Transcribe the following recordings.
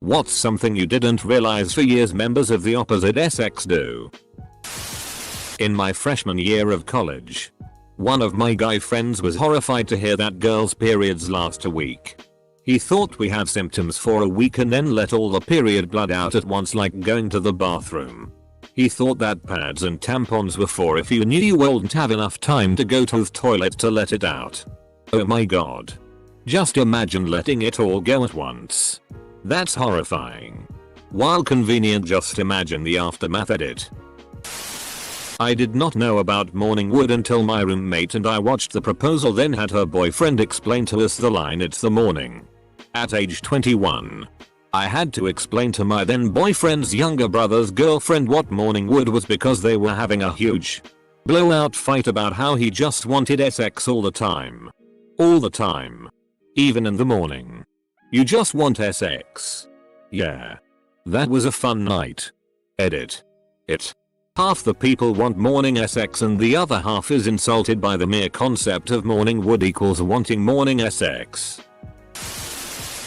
What's something you didn't realize for years members of the opposite sex do? In my freshman year of college, one of my guy friends was horrified to hear that girls' periods last a week. He thought we had symptoms for a week and then let all the period blood out at once like going to the bathroom. He thought that pads and tampons were for if you knew you wouldn't have enough time to go to the toilet to let it out. Oh my god. Just imagine letting it all go at once. That's horrifying. While convenient, just imagine the aftermath. Edit. I did not know about morning wood until my roommate and I watched the proposal, then had her boyfriend explain to us the line "it's the morning." At age 21, I had to explain to my then boyfriend's younger brother's girlfriend what morning wood was because they were having a huge blowout fight about how he just wanted sex all the time. All the time. Even in the morning. You just want sex. Yeah. That was a fun night. Edit. It. Half the people want morning sex and the other half is insulted by the mere concept of morning wood equals wanting morning sex.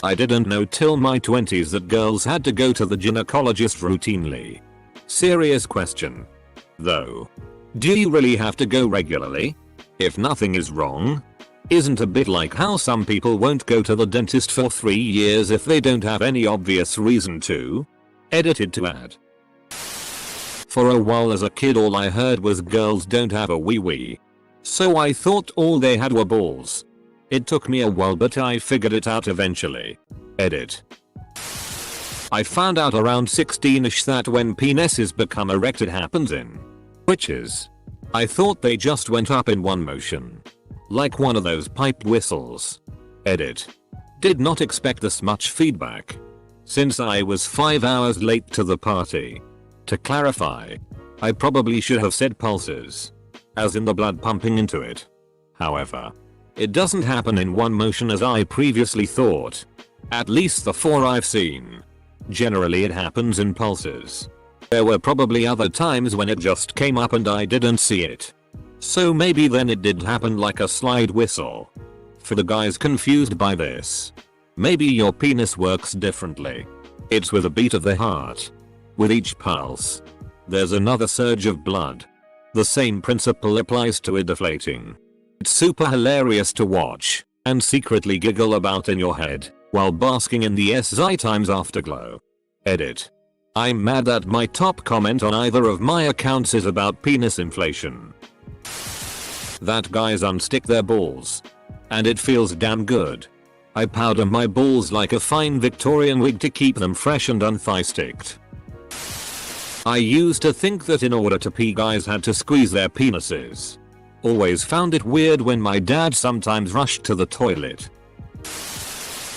I didn't know till my 20s that girls had to go to the gynecologist routinely. Serious question. Though. Do you really have to go regularly? If nothing is wrong? Isn't a bit like how some people won't go to the dentist for 3 years if they don't have any obvious reason to? Edited to add. For a while as a kid all I heard was girls don't have a wee-wee. So I thought all they had were balls. It took me a while but I figured it out eventually. Edit. I found out around 16ish that when penises become erect it happens in twitches. I thought they just went up in one motion. Like one of those piped whistles. Edit. Did not expect this much feedback. Since I was 5 hours late to the party. To clarify, I probably should have said pulses. As in the blood pumping into it. However, it doesn't happen in one motion as I previously thought. At least the 4 I've seen. Generally it happens in pulses. There were probably other times when it just came up and I didn't see it. So maybe then it did happen like a slide whistle. For the guys confused by this. Maybe your penis works differently. It's with a beat of the heart. With each pulse, there's another surge of blood. The same principle applies to it deflating. It's super hilarious to watch and secretly giggle about in your head while basking in the SI times afterglow. Edit. I'm mad that my top comment on either of my accounts is about penis inflation. That guys unstick their balls. And it feels damn good. I powder my balls like a fine Victorian wig to keep them fresh and unthigh-sticked. I used to think that in order to pee guys had to squeeze their penises. Always found it weird when my dad sometimes rushed to the toilet.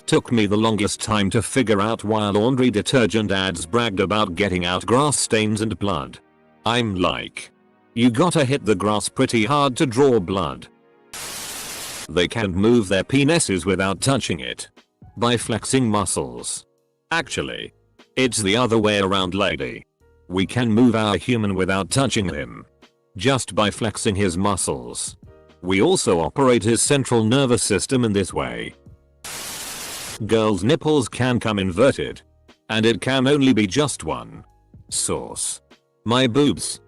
Took me the longest time to figure out why laundry detergent ads bragged about getting out grass stains and blood. I'm like, you gotta hit the grass pretty hard to draw blood. They can't move their penises without touching it. By flexing muscles. Actually, it's the other way around, lady. We can move our human without touching him. Just by flexing his muscles. We also operate his central nervous system in this way. Girls' nipples can come inverted. And it can only be just one. Source. My boobs.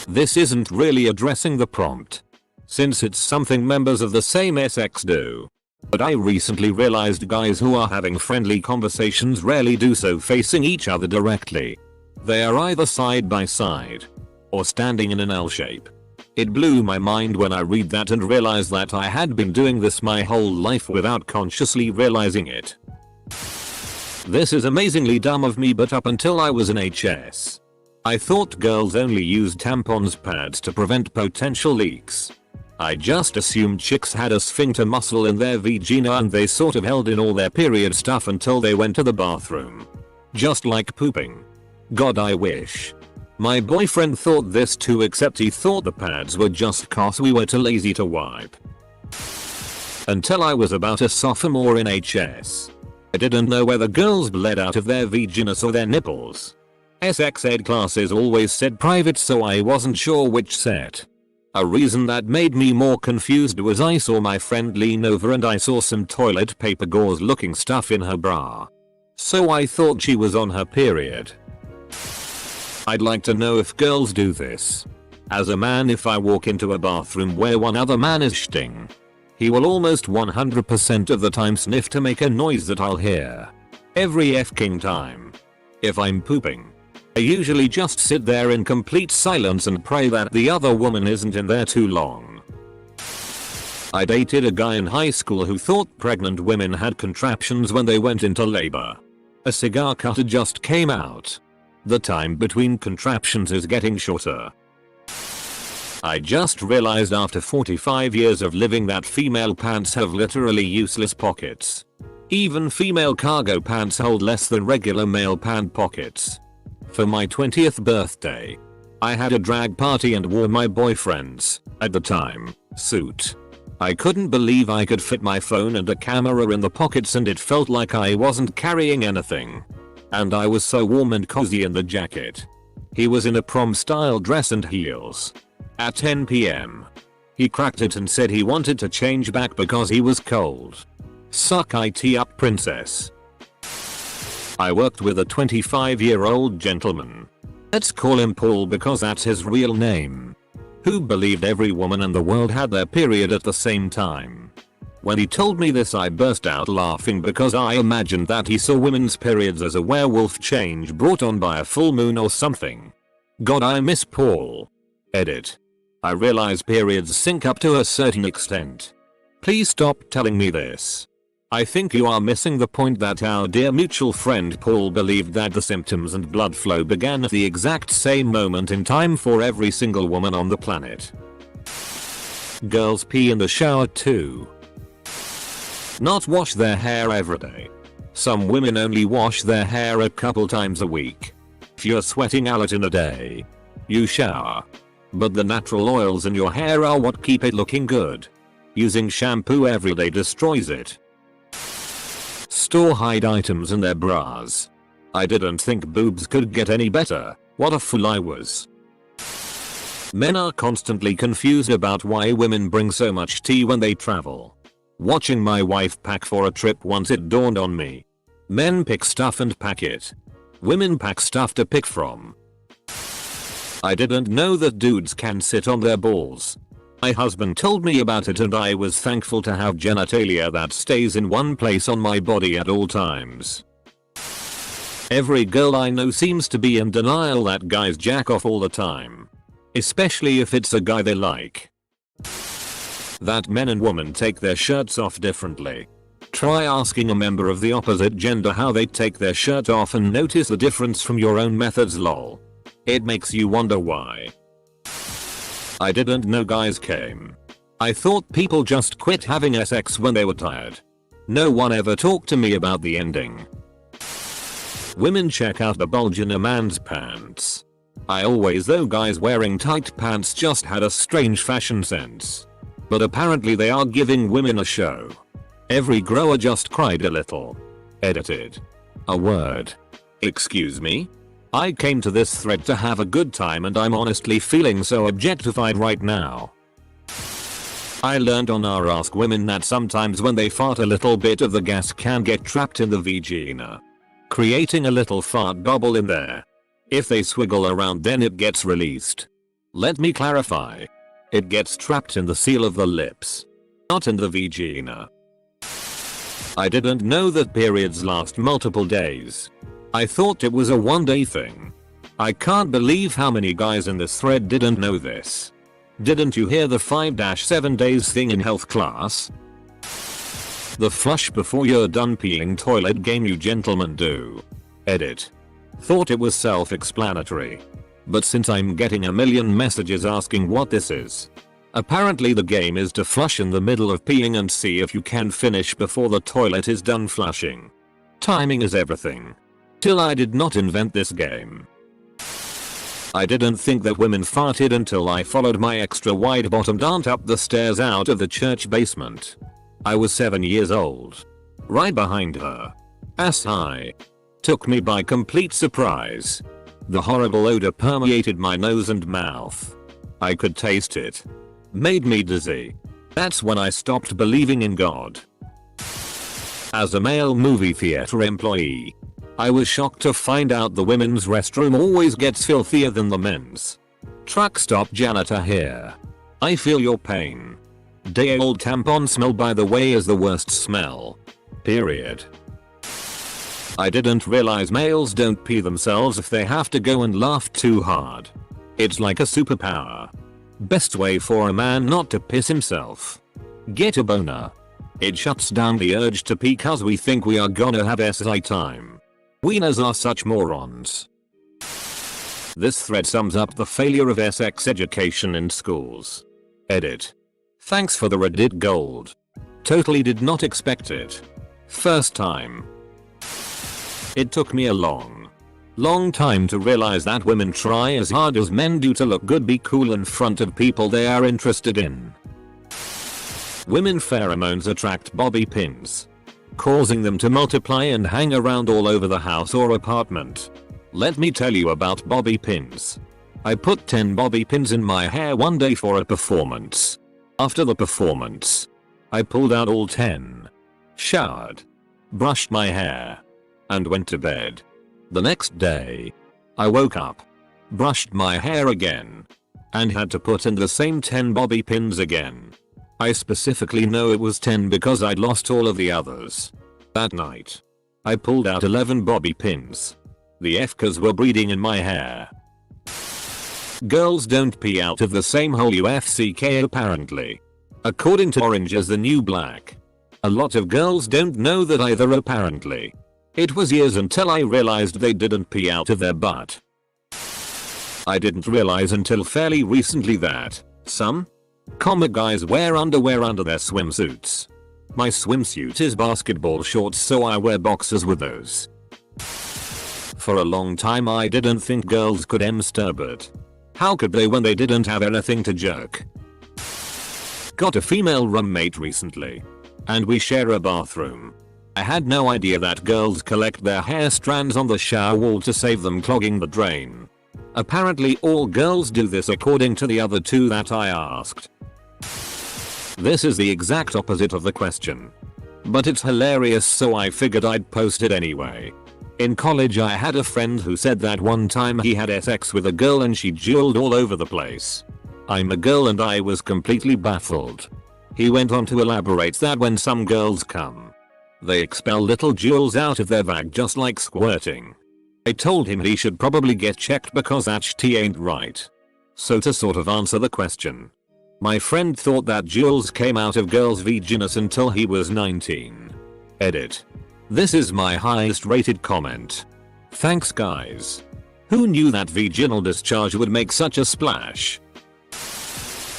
This isn't really addressing the prompt. Since it's something members of the same sex do. But I recently realized guys who are having friendly conversations rarely do so facing each other directly. They are either side by side. Or standing in an L shape. It blew my mind when I read that and realized that I had been doing this my whole life without consciously realizing it. This is amazingly dumb of me, but up until I was in HS, I thought girls only used tampons pads to prevent potential leaks. I just assumed chicks had a sphincter muscle in their vagina and they sort of held in all their period stuff until they went to the bathroom. Just like pooping. God, I wish. My boyfriend thought this too, except he thought the pads were just cause we were too lazy to wipe. Until I was about a sophomore in HS. I didn't know whether girls bled out of their vaginas or their nipples. Sex ed classes always said private, so I wasn't sure which set. A reason that made me more confused was I saw my friend lean over and I saw some toilet paper gauze looking stuff in her bra. So I thought she was on her period. I'd like to know if girls do this. As a man, if I walk into a bathroom where one other man is shitting, he will almost 100% of the time sniff to make a noise that I'll hear. Every f***ing time. If I'm pooping, I usually just sit there in complete silence and pray that the other woman isn't in there too long. I dated a guy in high school who thought pregnant women had contractions when they went into labor. A cigar cutter just came out. The time between contractions is getting shorter. I just realized after 45 years of living that female pants have literally useless pockets. Even female cargo pants hold less than regular male pant pockets. For my 20th birthday, I had a drag party and wore my boyfriend's, at the time, suit. I couldn't believe I could fit my phone and a camera in the pockets, and it felt like I wasn't carrying anything. And I was so warm and cozy in the jacket. He was in a prom style dress and heels. At 10 PM, he cracked it and said he wanted to change back because he was cold. Suck it up, princess. I worked with a 25-year-old gentleman. Let's call him Paul because that's his real name. Who believed every woman in the world had their period at the same time. When he told me this, I burst out laughing because I imagined that he saw women's periods as a werewolf change brought on by a full moon or something. God, I miss Paul. Edit. I realize periods sync up to a certain extent. Please stop telling me this. I think you are missing the point that our dear mutual friend Paul believed that the symptoms and blood flow began at the exact same moment in time for every single woman on the planet. Girls pee in the shower too. Not wash their hair every day. Some women only wash their hair a couple times a week. If you're sweating a lot in a day, you shower. But the natural oils in your hair are what keep it looking good. Using shampoo every day destroys it. Store hide items in their bras. I didn't think boobs could get any better. What a fool I was. Men are constantly confused about why women bring so much tea when they travel. Watching my wife pack for a trip once, it dawned on me. Men pick stuff and pack it. Women pack stuff to pick from. I didn't know that dudes can sit on their balls. My husband told me about it and I was thankful to have genitalia that stays in one place on my body at all times. Every girl I know seems to be in denial that guys jack off all the time. Especially if it's a guy they like. That men and women take their shirts off differently. Try asking a member of the opposite gender how they take their shirt off and notice the difference from your own methods, lol. It makes you wonder why. I didn't know guys came. I thought people just quit having sex when they were tired. No one ever talked to me about the ending. Women check out the bulge in a man's pants. I always thought guys wearing tight pants just had a strange fashion sense. But apparently they are giving women a show. Every grower just cried a little. Edited. A word. Excuse me? I came to this thread to have a good time and I'm honestly feeling so objectified right now. I learned on our Ask Women that sometimes when they fart a little bit of the gas can get trapped in the vagina, creating a little fart bubble in there. If they swiggle around then it gets released. Let me clarify. It gets trapped in the seal of the lips, not in the vagina. I didn't know that periods last multiple days. I thought it was a one-day thing. I can't believe how many guys in this thread didn't know this. Didn't you hear the 5-7 days thing in health class? The flush before you're done peeing toilet game you gentlemen do. Edit. Thought it was self-explanatory. But since I'm getting a million messages asking what this is. Apparently the game is to flush in the middle of peeing and see if you can finish before the toilet is done flushing. Timing is everything. Till I did not invent this game. I didn't think that women farted until I followed my extra wide bottomed aunt up the stairs out of the church basement. I was 7 years old. Right behind her. Ass high. Took me by complete surprise. The horrible odor permeated my nose and mouth. I could taste it. Made me dizzy. That's when I stopped believing in God. As a male movie theater employee, I was shocked to find out the women's restroom always gets filthier than the men's. Truck stop janitor here. I feel your pain. Day-old tampon smell, by the way, is the worst smell. Period. I didn't realize males don't pee themselves if they have to go and laugh too hard. It's like a superpower. Best way for a man not to piss himself. Get a boner. It shuts down the urge to pee cause we think we are gonna have SI time. Wieners are such morons. This thread sums up the failure of sex education in schools. Edit. Thanks for the Reddit gold. Totally did not expect it. First time. It took me a long time to realize that women try as hard as men do to look good, be cool in front of people they are interested in. Women pheromones attract bobby pins, causing them to multiply and hang around all over the house or apartment. Let me tell you about bobby pins. I put 10 bobby pins in my hair one day for a performance. After the performance, I pulled out all 10, showered, brushed my hair, and went to bed. The next day, I woke up, brushed my hair again, and had to put in the same 10 bobby pins again. I specifically know it was 10 because I'd lost all of the others. That night, I pulled out 11 bobby pins. The FKs were breeding in my hair. Girls don't pee out of the same hole, UFCK apparently. According to Orange is the New Black. A lot of girls don't know that either apparently. It was years until I realized they didn't pee out of their butt. I didn't realize until fairly recently that some guys wear underwear under their swimsuits. My swimsuit is basketball shorts, so I wear boxers with those. For a long time I didn't think girls could masturbate. How could they when they didn't have anything to jerk? Got a female roommate recently, and we share a bathroom. I had no idea that girls collect their hair strands on the shower wall to save them clogging the drain. Apparently all girls do this according to the other two that I asked. This is the exact opposite of the question. But it's hilarious, so I figured I'd post it anyway. In college I had a friend who said that one time he had sex with a girl and she jeweled all over the place. I'm a girl and I was completely baffled. He went on to elaborate that when some girls come, they expel little jewels out of their vag just like squirting. I told him he should probably get checked because that shit ain't right. So to sort of answer the question, my friend thought that jewels came out of girls' vaginas until he was 19. Edit. This is my highest rated comment. Thanks guys. Who knew that vaginal discharge would make such a splash?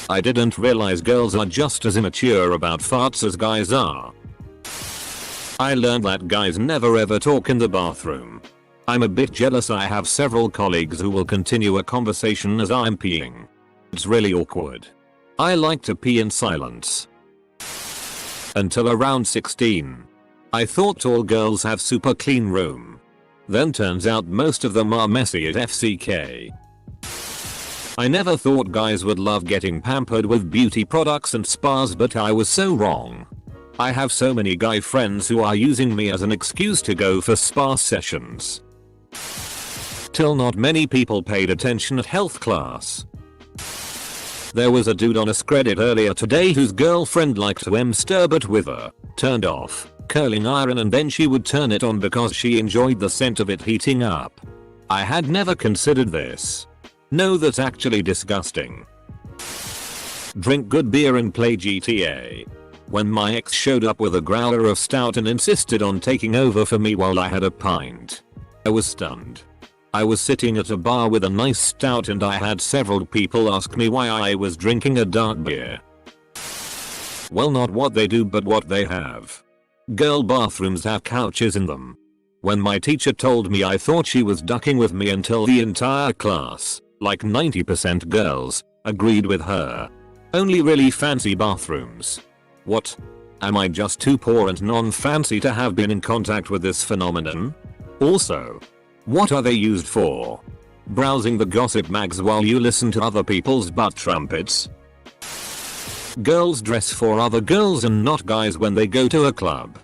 I didn't realize girls are just as immature about farts as guys are. I learned that guys never ever talk in the bathroom. I'm a bit jealous. I have several colleagues who will continue a conversation as I'm peeing. It's really awkward. I like to pee in silence. Until around 16. I thought all girls have super clean room. Then turns out most of them are messy at FCK. I never thought guys would love getting pampered with beauty products and spas, but I was so wrong. I have so many guy friends who are using me as an excuse to go for spa sessions. Till not many people paid attention at health class. There was a dude on a Screddit earlier today whose girlfriend liked to masturbate with a turned off curling iron, and then she would turn it on because she enjoyed the scent of it heating up. I had never considered this. No, that's actually disgusting. Drink good beer and play GTA. When my ex showed up with a growler of stout and insisted on taking over for me while I had a pint, I was stunned. I was sitting at a bar with a nice stout and I had several people ask me why I was drinking a dark beer. Well, not what they do but what they have. Girl bathrooms have couches in them. When my teacher told me, I thought she was ducking with me until the entire class, like 90% girls, agreed with her. Only really fancy bathrooms. What? Am I just too poor and non-fancy to have been in contact with this phenomenon? Also, what are they used for? Browsing the gossip mags while you listen to other people's butt trumpets? Girls dress for other girls and not guys when they go to a club.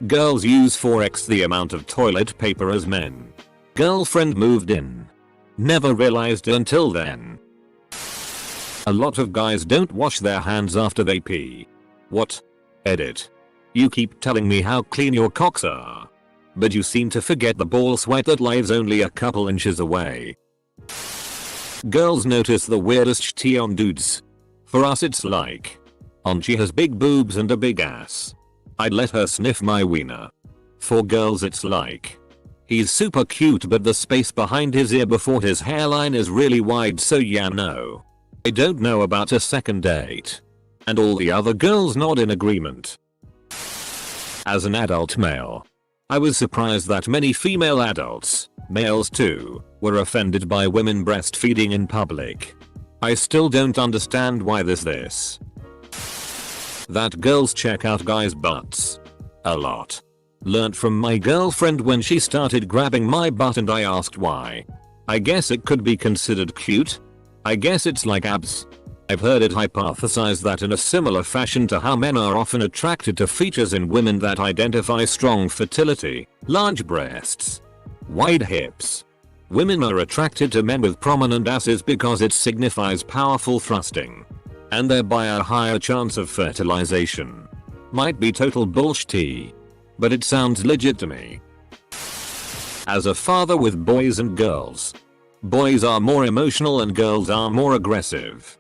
Girls use 4x the amount of toilet paper as men. Girlfriend moved in. Never realized until then. A lot of guys don't wash their hands after they pee. What? Edit. You keep telling me how clean your cocks are. But you seem to forget the ball sweat that lies only a couple inches away. Girls notice the weirdest shit on dudes. For us it's like, she has big boobs and a big ass. I'd let her sniff my wiener. For girls it's like, he's super cute but the space behind his ear before his hairline is really wide, so yeah, no. I don't know about a second date. And all the other girls nod in agreement. As an adult male, I was surprised that many female adults, males too, were offended by women breastfeeding in public. I still don't understand why this. That girls check out guys' butts. A lot. Learned from my girlfriend when she started grabbing my butt and I asked why. I guess it could be considered cute. I guess it's like abs. I've heard it hypothesized that in a similar fashion to how men are often attracted to features in women that identify strong fertility, large breasts, wide hips. Women are attracted to men with prominent asses because it signifies powerful thrusting, and thereby a higher chance of fertilization. Might be total bullshit, but it sounds legit to me. As a father with boys and girls, boys are more emotional and girls are more aggressive.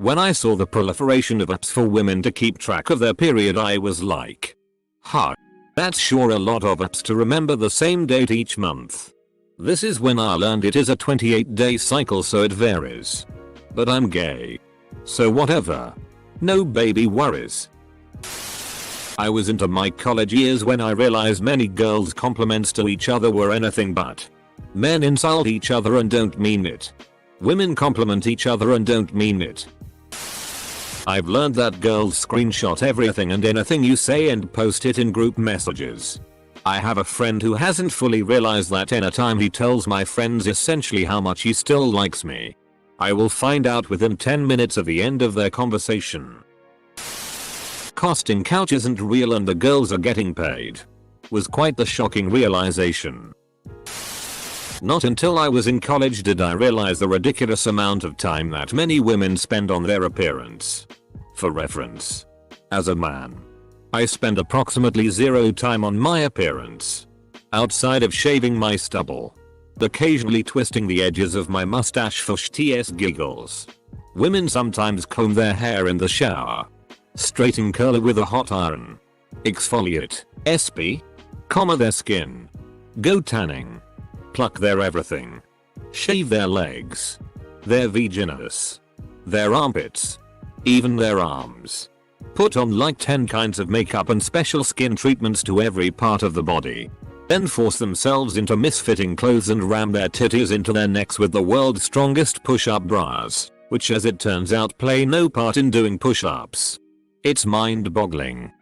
When I saw the proliferation of apps for women to keep track of their period, I was like, huh, that's sure a lot of apps to remember the same date each month. This is when I learned it is a 28-day cycle, so it varies. But I'm gay, so whatever. No baby worries. I was into my college years when I realized many girls' compliments to each other were anything but. Men insult each other and don't mean it. Women compliment each other and don't mean it. I've learned that girls screenshot everything and anything you say and post it in group messages. I have a friend who hasn't fully realized that anytime he tells my friends essentially how much he still likes me, I will find out within 10 minutes of the end of their conversation. Costing couch isn't real and the girls are getting paid was quite the shocking realization. Not until I was in college did I realize the ridiculous amount of time that many women spend on their appearance. For reference, as a man, I spend approximately 0 time on my appearance. Outside of shaving my stubble, occasionally twisting the edges of my mustache for shits giggles. Women sometimes comb their hair in the shower, straighten curl it with a hot iron, exfoliate, comb their skin, go tanning, pluck their everything, shave their legs, their vaginas, their armpits, even their arms. Put on like 10 kinds of makeup and special skin treatments to every part of the body. Then force themselves into misfitting clothes and ram their titties into their necks with the world's strongest push-up bras, which as it turns out play no part in doing push-ups. It's mind-boggling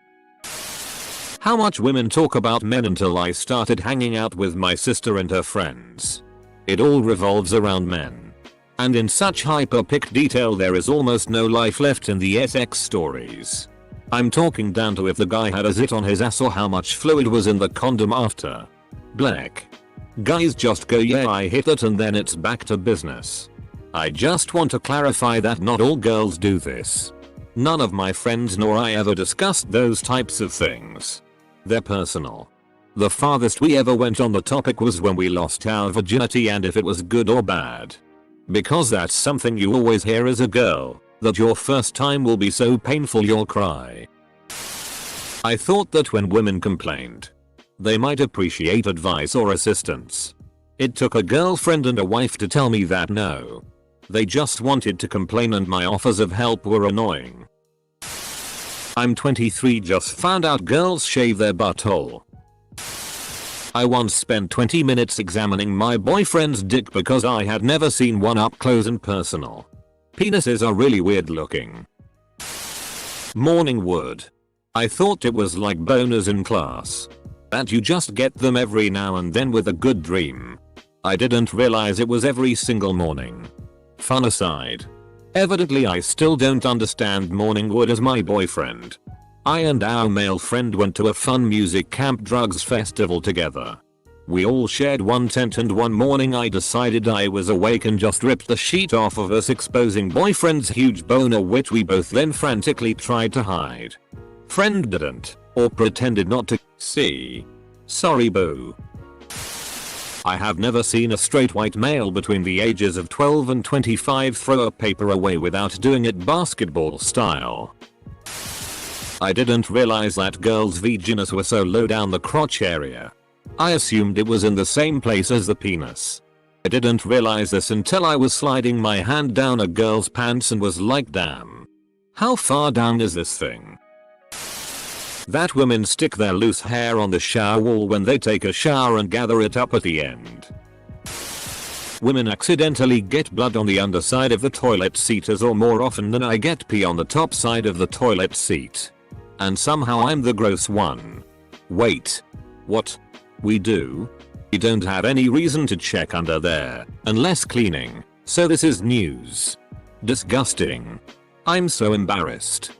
how much women talk about men until I started hanging out with my sister and her friends. It all revolves around men. And in such hyper-picked detail there is almost no life left in the sex stories. I'm talking down to if the guy had a zit on his ass or how much fluid was in the condom after. Black. Guys just go yeah I hit that and then it's back to business. I just want to clarify that not all girls do this. None of my friends nor I ever discussed those types of things. They're personal. The farthest we ever went on the topic was when we lost our virginity and if it was good or bad. Because that's something you always hear as a girl, that your first time will be so painful you'll cry. I thought that when women complained, they might appreciate advice or assistance. It took a girlfriend and a wife to tell me that no. They just wanted to complain and my offers of help were annoying. I'm 23, just found out girls shave their butthole. I once spent 20 minutes examining my boyfriend's dick because I had never seen one up close and personal. Penises are really weird looking. Morning wood. I thought it was like boners in class. That you just get them every now and then with a good dream. I didn't realize it was every single morning. Fun aside. Evidently I still don't understand morning wood as my boyfriend. I and our male friend went to a fun music camp drugs festival together. We all shared one tent and one morning I decided I was awake and just ripped the sheet off of us, exposing boyfriend's huge boner, which we both then frantically tried to hide. Friend didn't, or pretended not to, see. Sorry boo. I have never seen a straight white male between the ages of 12 and 25 throw a paper away without doing it basketball style. I didn't realize that girls' vaginas were so low down the crotch area. I assumed it was in the same place as the penis. I didn't realize this until I was sliding my hand down a girl's pants and was like, damn. How far down is this thing? That women stick their loose hair on the shower wall when they take a shower and gather it up at the end. Women accidentally get blood on the underside of the toilet seat as or more often than I get pee on the top side of the toilet seat. And somehow I'm the gross one. Wait. What? We do? We don't have any reason to check under there, unless cleaning, so this is news. Disgusting. I'm so embarrassed.